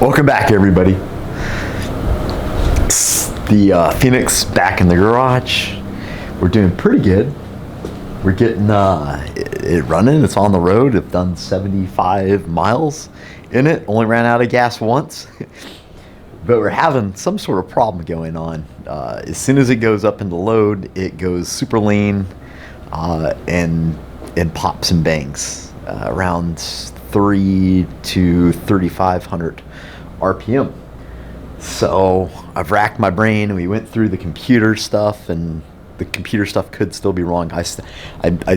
Welcome back, everybody. It's the Phoenix back in the garage. We're doing pretty good. We're getting it running. It's on the road. I've done 75 miles in it. Only ran out of gas once. But we're having some sort of problem going on. As soon as it goes up into load, it goes super lean and pops and bangs around 3 to 3,500 RPM. So I've racked my brain, and we went through the computer stuff, and the computer stuff could still be wrong. I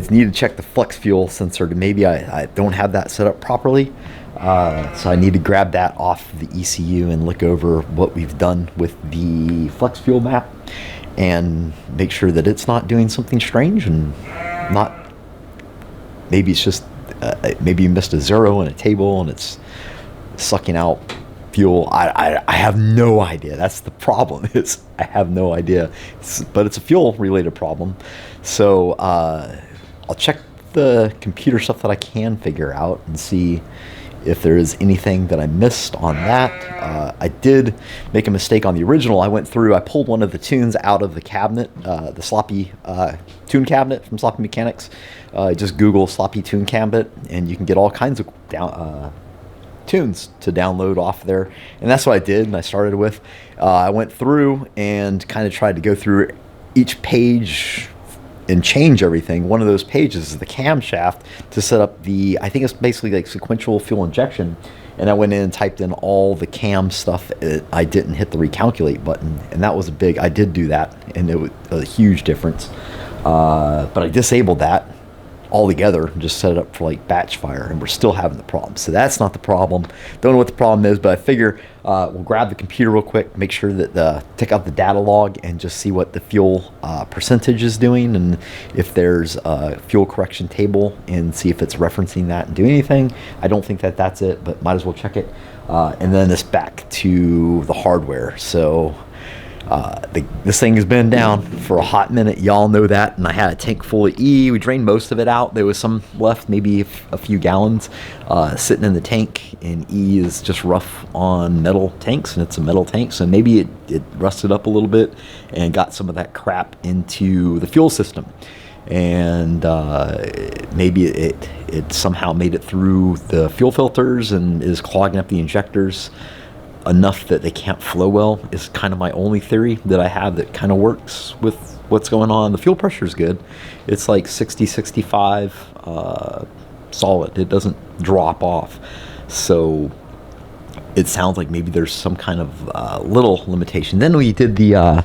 need to check the flex fuel sensor. Maybe I don't have that set up properly. So I need to grab that off the ECU and look over what we've done with the flex fuel map and make sure that it's not doing something strange and not, maybe it's just, maybe you missed a zero in a table and it's sucking out fuel. I have no idea. That's the problem. I have no idea. But it's a fuel related problem. So I'll check the computer stuff that I can figure out and see if there is anything that I missed on that. I did make a mistake on the original. I pulled one of the tunes out of the cabinet, the sloppy tune cabinet from Sloppy Mechanics. Just Google sloppy tune cabinet, and you can get all kinds of tunes to download off there. And that's what I did, and I started with. I went through and kind of tried to go through each page and change everything. One of those pages is the camshaft to set up I think it's basically like sequential fuel injection. And I went in and typed in all the cam stuff. I didn't hit the recalculate button, and that was I did do that, and it was a huge difference. But I disabled that altogether and just set it up for like batch fire, and we're still having the problem. So that's not the problem. Don't know what the problem is, but I figure we'll grab the computer real quick, make sure that take out the data log and just see what the fuel percentage is doing, and if there's a fuel correction table, and see if it's referencing that and doing anything. I don't think that's it, but might as well check it. And then it's back to the hardware. So this thing has been down for a hot minute. Y'all know that. And I had a tank full of E. We drained most of it out. There was some left, maybe a few gallons sitting in the tank. And E is just rough on metal tanks, and it's a metal tank. So maybe it rusted up a little bit and got some of that crap into the fuel system. And maybe it somehow made it through the fuel filters and is clogging up the injectors enough that they can't flow well, is kind of my only theory that I have that kind of works with what's going on. The fuel pressure is good. It's like 60, 65 solid. It doesn't drop off. So it sounds like maybe there's some kind of little limitation. Then we did the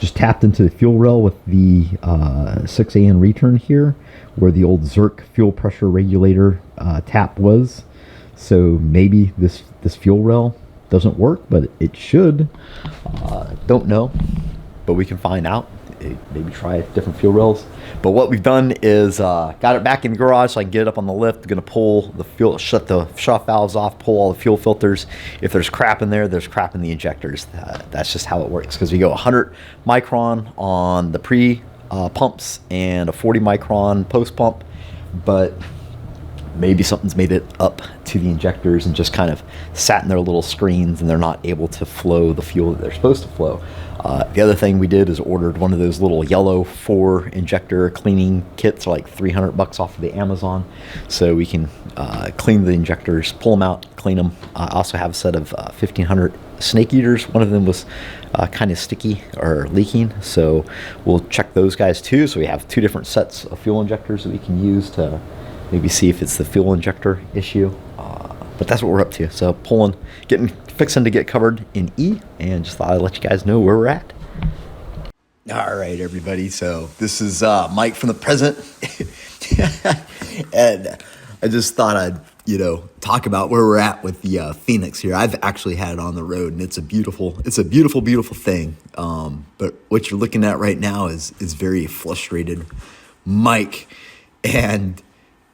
just tapped into the fuel rail with the 6AN return here, where the old Zerk fuel pressure regulator tap was. So maybe this fuel rail doesn't work, but it should. Don't know, but we can find out. Maybe try different fuel rails. But what we've done is got it back in the garage so I can get it up on the lift. Going to pull the fuel, shut the shut valves off, pull all the fuel filters. If there's crap in there, there's crap in the injectors. That's just how it works, because we go 100 micron on the pre pumps and a 40 micron post pump, but maybe something's made it up to the injectors and just kind of sat in their little screens, and they're not able to flow the fuel that they're supposed to flow. The other thing we did is ordered one of those little yellow 4 injector cleaning kits, like $300 off of the Amazon, so we can clean the injectors, pull them out, clean them. I also have a set of 1,500 snake eaters. One of them was kind of sticky or leaking, so we'll check those guys too. So we have 2 different sets of fuel injectors that we can use to maybe see if it's the fuel injector issue. But that's what we're up to. So fixing to get covered in E, and just thought I'd let you guys know where we're at. All right, everybody. So this is Mike from the present. And I just thought I'd, talk about where we're at with the Phoenix here. I've actually had it on the road, and it's a beautiful, beautiful thing. But what you're looking at right now is very frustrated Mike. And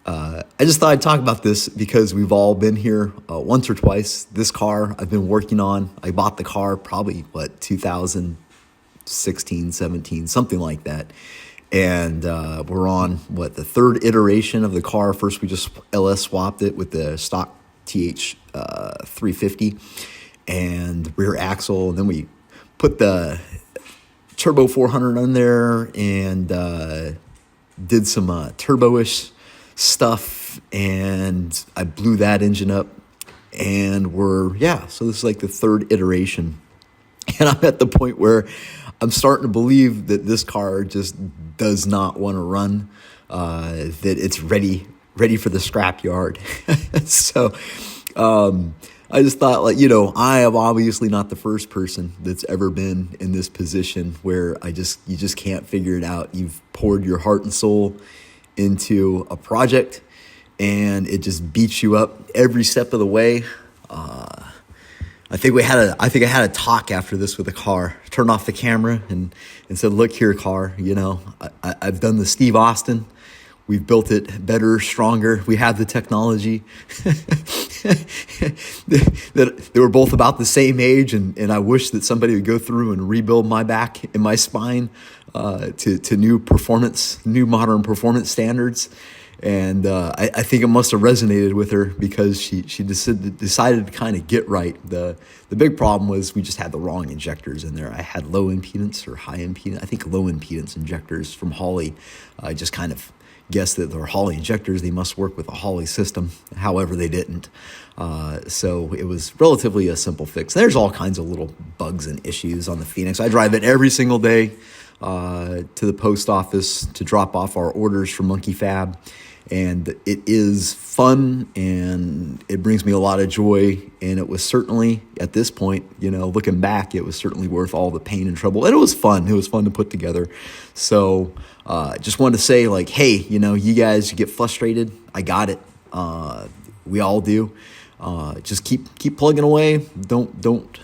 I just thought I'd talk about this because we've all been here once or twice. This car I've been working on. I bought the car probably, 2016, 17, something like that. And we're on, the third iteration of the car. First, we just LS swapped it with the stock TH 350 and rear axle. And then we put the turbo 400 on there and did some turbo-ish stuff, and I blew that engine up. And so this is like the third iteration. And I'm at the point where I'm starting to believe that this car just does not want to run, that it's ready for the scrapyard. So I just thought, like, you know, I am obviously not the first person that's ever been in this position where you just can't figure it out. You've poured your heart and soul into a project, and it just beats you up every step of the way. I think I had a talk after this with the car. Turned off the camera and said, "Look here, car. You know, I've done the Steve Austin. We've built it better, stronger. We have the technology." That they were both about the same age, and I wish that somebody would go through and rebuild my back and my spine to new modern performance standards. And I think it must have resonated with her, because she decided to kind of get right. The big problem was we just had the wrong injectors in there. I had low impedance or high impedance. I think low impedance injectors from Holley. I just kind of guessed that they're Holley injectors. They must work with a Holley system. However, they didn't. So it was relatively a simple fix. There's all kinds of little bugs and issues on the Phoenix. I drive it every single day to the post office to drop off our orders from Monkey Fab. And it is fun, and it brings me a lot of joy. And it was certainly, at this point, you know, looking back, it was certainly worth all the pain and trouble. And it was fun. It was fun to put together. So just wanted to say, like, hey, you know, you guys get frustrated. I got it. We all do. Just keep plugging away. Don't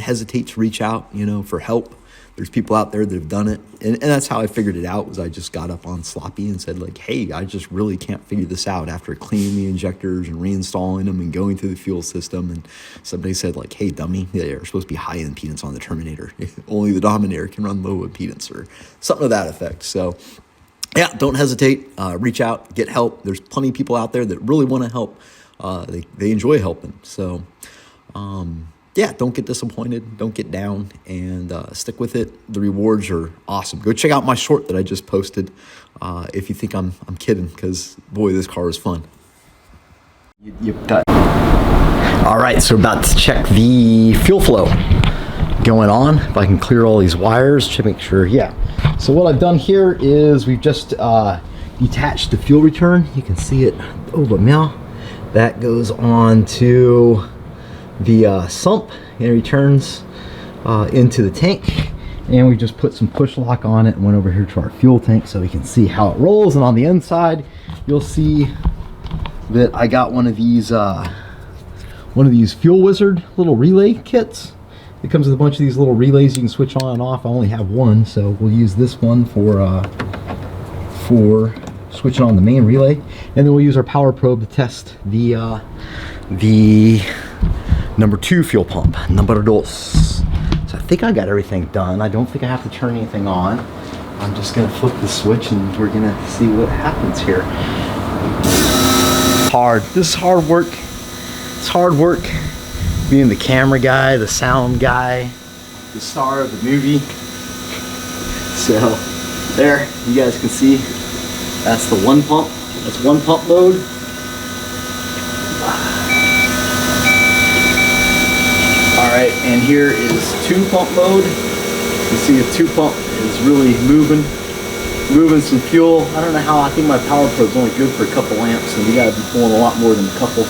hesitate to reach out, you know, for help. There's people out there that have done it. And that's how I figured it out, was I just got up on Sloppy and said, like, hey, I just really can't figure this out, after cleaning the injectors and reinstalling them and going through the fuel system. And somebody said, like, hey, dummy, they're supposed to be high impedance on the Terminator. Only the Dominator can run low impedance, or something to that effect. So, yeah, don't hesitate. Reach out, get help. There's plenty of people out there that really want to help. They enjoy helping. So, yeah, don't get disappointed. Don't get down, and stick with it. The rewards are awesome. Go check out my short that I just posted if you think I'm kidding, because, boy, this car is fun. All right, so we're about to check the fuel flow going on. If I can clear all these wires to make sure, yeah. So what I've done here is we've just detached the fuel return. You can see it over now. That goes on to the sump and returns into the tank, and we just put some push lock on it and went over here to our fuel tank so we can see how it rolls. And on the inside, you'll see that I got one of these Fuel Wizard little relay kits. It comes with a bunch of these little relays you can switch on and off. I only have one, so we'll use this one for switching on the main relay, and then we'll use our power probe to test the number 2 fuel pump, number 2. So I think I got everything done. I don't think I have to turn anything on. I'm just gonna flip the switch and we're gonna see what happens here. Hard. This is hard work. It's hard work being the camera guy, the sound guy, the star of the movie. So there, you guys can see, that's the 1 pump. That's 1 pump mode. Alright, and here is 2 pump mode. You see the 2 pump is really moving some fuel. I don't know how. I think my power probe's only good for a couple amps, and you gotta be pulling a lot more than a couple.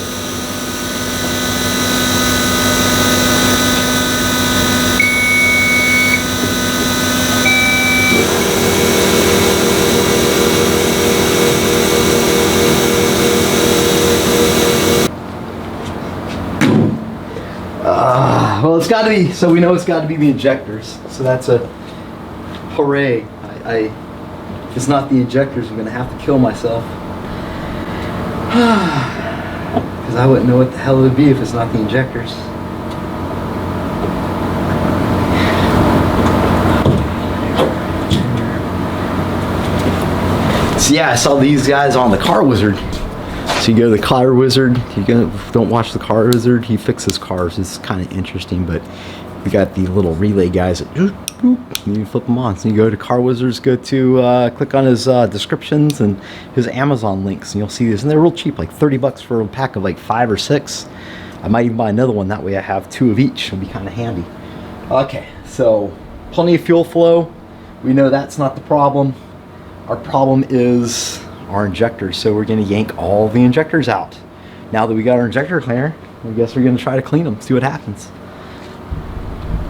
Well, it's got to be, so we know it's got to be the injectors. So that's a hooray. If it's not the injectors, I'm going to have to kill myself. Because I wouldn't know what the hell it would be if it's not the injectors. So yeah, I saw these guys on the Car Wizard So you go to the car wizard. Don't watch the car wizard. He fixes cars. It's kind of interesting, but we got the little relay guys that you flip them on. So you go to car wizards, go to click on his descriptions and his Amazon links, and you'll see these. And they're real cheap, like 30 bucks for a pack of like 5 or 6. I might even buy another one. That way I have 2 of each. It'll be kind of handy. Okay, so plenty of fuel flow. We know that's not the problem. Our problem is our injectors, so we're going to yank all the injectors out. Now that we got our injector cleaner, I guess we're going to try to clean them, see what happens.